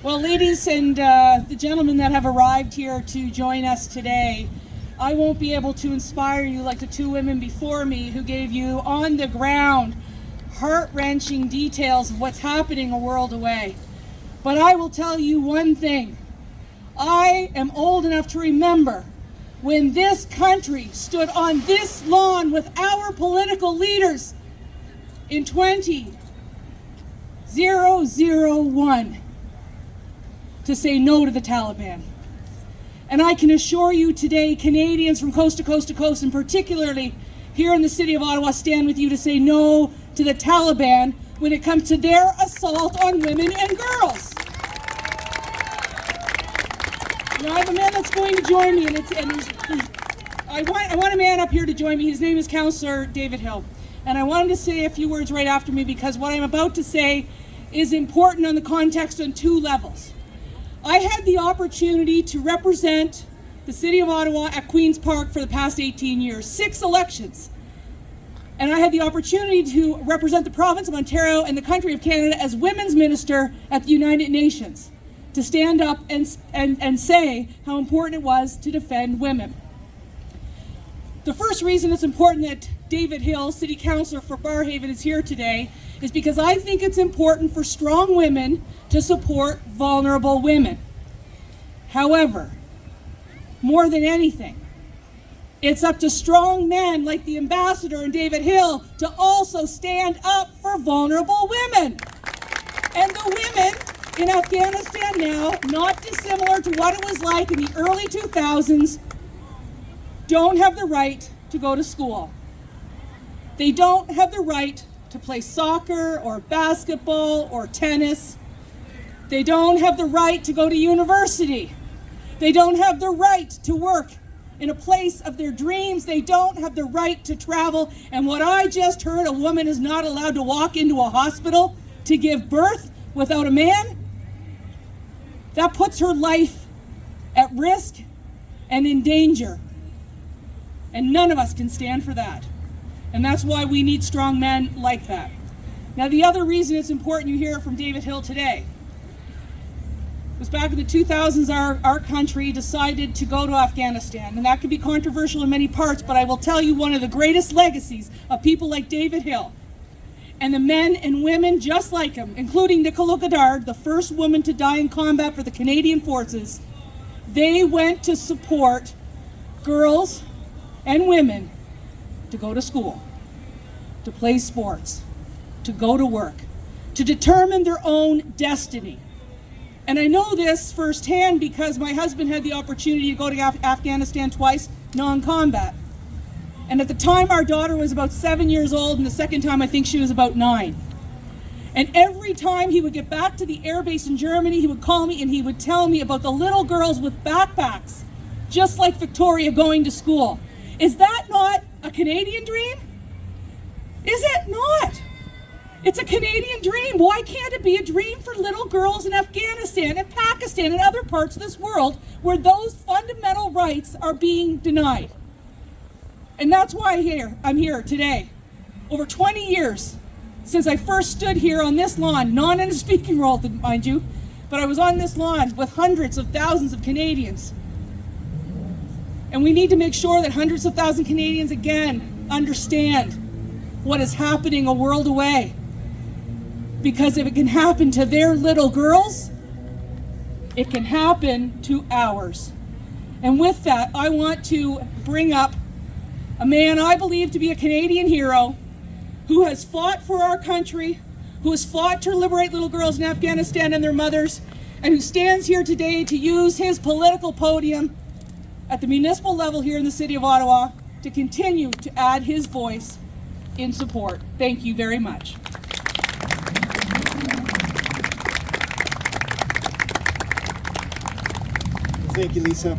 Well, ladies and the gentlemen that have arrived here to join us today, I won't be able to inspire you like the two women before me who gave you on the ground, heart-wrenching details of what's happening a world away. But I will tell you one thing. I am old enough to remember when this country stood on this lawn with our political leaders in 2001 to say no to the Taliban. And I can assure you today, Canadians from coast to coast to coast, and particularly here in the city of Ottawa, stand with you to say no to the Taliban when it comes to their assault on women and girls. Now, I have a man that's going to join me, I want a man up here to join me. His name is Councillor David Hill. And I wanted to say a few words right after me because what I'm about to say is important on the context on two levels. I had the opportunity to represent the City of Ottawa at Queen's Park for the past 18 years, 6 elections. And I had the opportunity to represent the province of Ontario and the country of Canada as Women's Minister at the United Nations, to stand up and say how important it was to defend women. The first reason it's important that David Hill, City Councillor for Barrhaven, is here today is because I think it's important for strong women to support vulnerable women. However, more than anything, it's up to strong men like the Ambassador and David Hill to also stand up for vulnerable women. And the women in Afghanistan now, not dissimilar to what it was like in the early 2000s, don't have the right to go to school. They don't have the right to play soccer or basketball or tennis. They don't have the right to go to university. They don't have the right to work in a place of their dreams. They don't have the right to travel. And what I just heard, a woman is not allowed to walk into a hospital to give birth without a man, that puts her life at risk and in danger. And none of us can stand for that. And that's why we need strong men like that. Now, the other reason it's important you hear it from David Hill today was back in the 2000s, our country decided to go to Afghanistan. And that could be controversial in many parts, but I will tell you one of the greatest legacies of people like David Hill and the men and women just like him, including Nicola Goddard, the first woman to die in combat for the Canadian Forces, they went to support girls and women to go to school, to play sports, to go to work, to determine their own destiny. And I know this firsthand because my husband had the opportunity to go to Afghanistan twice, non-combat. And at the time our daughter was about 7 years old, and the second time I think she was about 9. And every time he would get back to the air base in Germany, he would call me and he would tell me about the little girls with backpacks, just like Victoria, going to school. Is that not a Canadian dream? Is it not? It's a Canadian dream. Why can't it be a dream for little girls in Afghanistan and Pakistan and other parts of this world where those fundamental rights are being denied? And that's why I'm here today. Over 20 years since I first stood here on this lawn, not in a speaking role, mind you, but I was on this lawn with hundreds of thousands of Canadians. And we need to make sure that hundreds of thousands of Canadians, again, understand what is happening a world away. Because if it can happen to their little girls, it can happen to ours. And with that, I want to bring up a man I believe to be a Canadian hero who has fought for our country, who has fought to liberate little girls in Afghanistan and their mothers, and who stands here today to use his political podium at the municipal level here in the City of Ottawa to continue to add his voice in support. Thank you very much. Thank you, Lisa.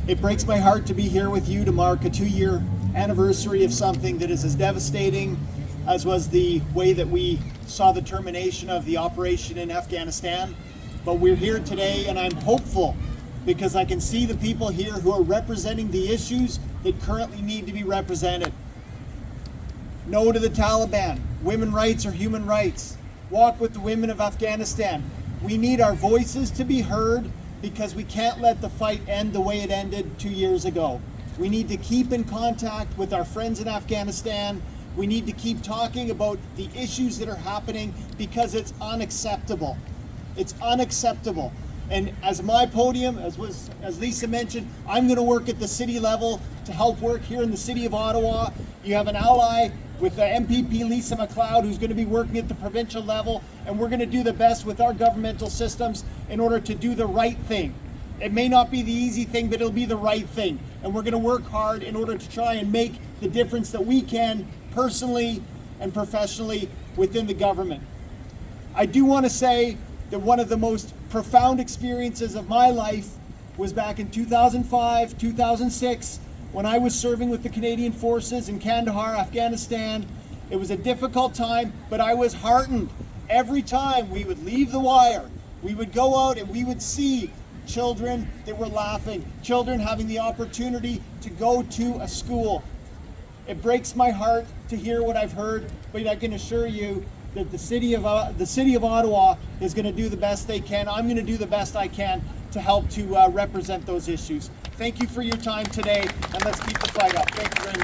It breaks my heart to be here with you to mark a 2-year anniversary of something that is as devastating as was the way that we saw the termination of the operation in Afghanistan. But we're here today and I'm hopeful because I can see the people here who are representing the issues that currently need to be represented. No to the Taliban. Women's rights are human rights. Walk with the women of Afghanistan. We need our voices to be heard because we can't let the fight end the way it ended 2 years ago. We need to keep in contact with our friends in Afghanistan. We need to keep talking about the issues that are happening because it's unacceptable. It's unacceptable. And as my podium, as Lisa mentioned, I'm going to work at the city level to help work here in the city of Ottawa. You have an ally with the MPP Lisa MacLeod who's going to be working at the provincial level, and we're going to do the best with our governmental systems in order to do the right thing. It may not be the easy thing, but it'll be the right thing. And we're going to work hard in order to try and make the difference that we can personally and professionally within the government. I do want to say that one of the most profound experiences of my life was back in 2005, 2006, when I was serving with the Canadian Forces in Kandahar, Afghanistan. It was a difficult time, but I was heartened. Every time we would leave the wire, we would go out and we would see children that were laughing, children having the opportunity to go to a school. It breaks my heart to hear what I've heard, but I can assure you that the city of Ottawa is going to do the best they can. I'm going to do the best I can to help to represent those issues. Thank you for your time today, and let's keep the fight up. Thank you very much.